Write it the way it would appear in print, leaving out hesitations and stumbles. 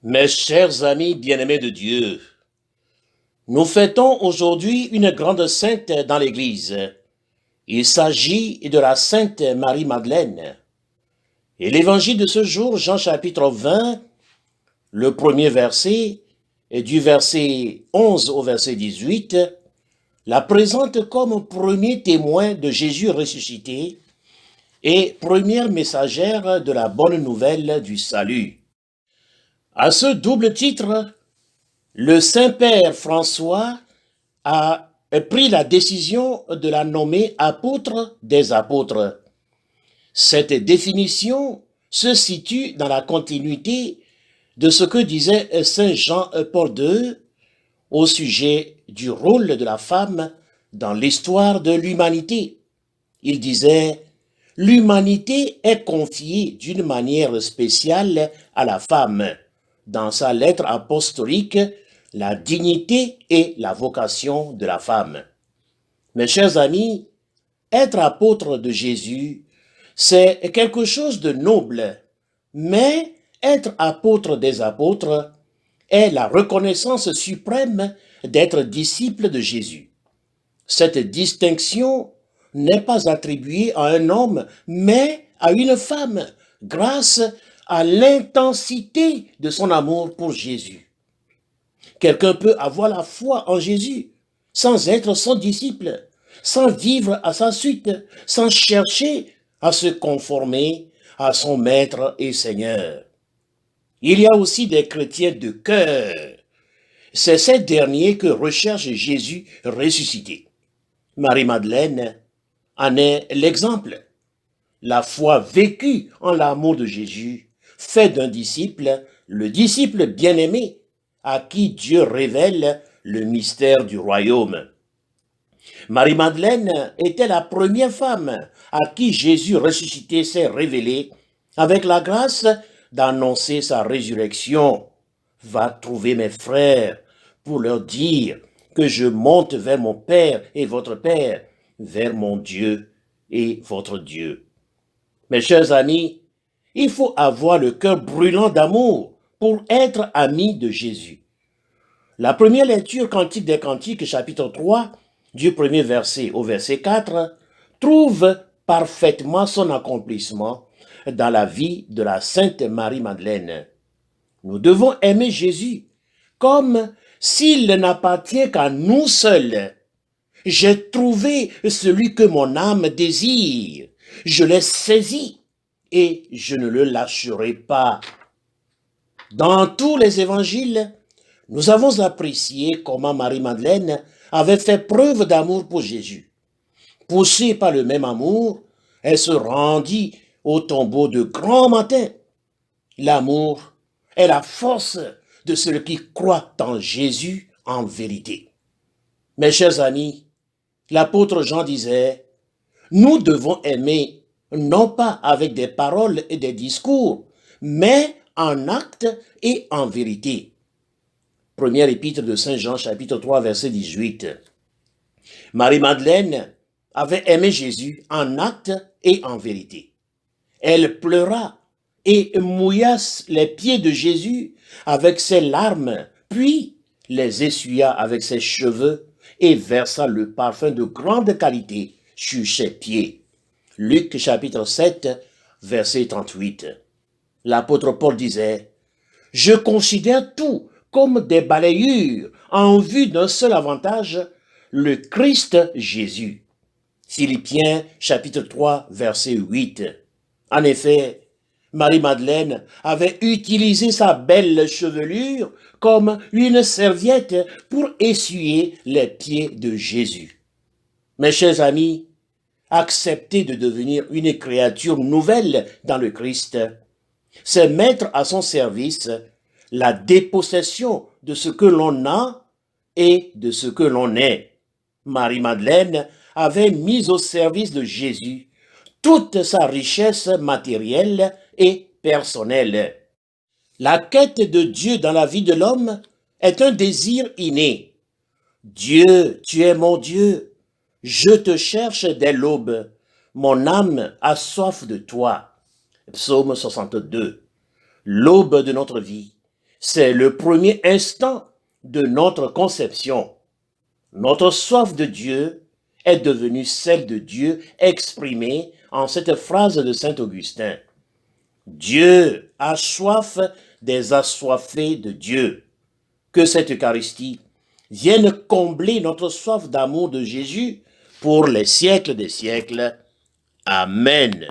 Mes chers amis bien-aimés de Dieu, nous fêtons aujourd'hui une grande sainte dans l'Église. Il s'agit de la sainte Marie-Madeleine. Et l'évangile de ce jour, Jean chapitre 20, le premier verset, et du verset 11 au verset 18, la présente comme premier témoin de Jésus ressuscité et première messagère de la bonne nouvelle du salut. À ce double titre, le Saint-Père François a pris la décision de la nommer apôtre des apôtres. Cette définition se situe dans la continuité de ce que disait Saint Jean-Paul II au sujet du rôle de la femme dans l'histoire de l'humanité. Il disait « L'humanité est confiée d'une manière spéciale à la femme. Dans sa lettre apostolique, la dignité et la vocation de la femme. » Mes chers amis, être apôtre de Jésus, c'est quelque chose de noble, mais être apôtre des apôtres est la reconnaissance suprême d'être disciple de Jésus. Cette distinction n'est pas attribuée à un homme, mais à une femme, grâce à l'intensité de son amour pour Jésus. Quelqu'un peut avoir la foi en Jésus sans être son disciple, sans vivre à sa suite, sans chercher à se conformer à son Maître et Seigneur. Il y a aussi des chrétiens de cœur. C'est ces derniers que recherche Jésus ressuscité. Marie-Madeleine en est l'exemple. La foi vécue en l'amour de Jésus fait d'un disciple le disciple bien-aimé à qui Dieu révèle le mystère du royaume. Marie-Madeleine était la première femme à qui Jésus ressuscité s'est révélé avec la grâce d'annoncer sa résurrection. Va trouver mes frères pour leur dire que je monte vers mon Père et votre Père, vers mon Dieu et votre Dieu. Mes chers amis, il faut avoir le cœur brûlant d'amour pour être ami de Jésus. La première lecture, Cantique des Cantiques, chapitre 3, du premier verset au verset 4, trouve parfaitement son accomplissement dans la vie de la Sainte Marie-Madeleine. Nous devons aimer Jésus comme s'il n'appartient qu'à nous seuls. J'ai trouvé celui que mon âme désire. Je l'ai saisi et je ne le lâcherai pas. Dans tous les évangiles, nous avons apprécié comment Marie-Madeleine avait fait preuve d'amour pour Jésus. Poussée par le même amour, elle se rendit au tombeau de grand matin. L'amour est la force de celui qui croit en Jésus en vérité. Mes chers amis, l'apôtre Jean disait, nous devons aimer non pas avec des paroles et des discours, mais en actes et en vérité. Première épître de Saint Jean, chapitre 3, verset 18. Marie-Madeleine avait aimé Jésus en actes et en vérité. Elle pleura et mouilla les pieds de Jésus avec ses larmes, puis les essuya avec ses cheveux et versa le parfum de grande qualité sur ses pieds. Luc chapitre 7, verset 38. L'apôtre Paul disait, « Je considère tout comme des balayures en vue d'un seul avantage, le Christ Jésus. » Philippiens chapitre 3, verset 8. En effet, Marie-Madeleine avait utilisé sa belle chevelure comme une serviette pour essuyer les pieds de Jésus. Mes chers amis, accepter de devenir une créature nouvelle dans le Christ, c'est mettre à son service la dépossession de ce que l'on a et de ce que l'on est. Marie-Madeleine avait mis au service de Jésus toute sa richesse matérielle et personnelle. La quête de Dieu dans la vie de l'homme est un désir inné. Dieu, tu es mon Dieu, je te cherche dès l'aube, mon âme a soif de toi. Psaume 62. L'aube de notre vie, C'est le premier instant de notre conception. Notre soif de Dieu est devenue celle de Dieu exprimée en cette phrase de saint Augustin. Dieu a soif des assoiffés de Dieu. Que cette Eucharistie vienne combler notre soif d'amour de Jésus pour les siècles des siècles. Amen.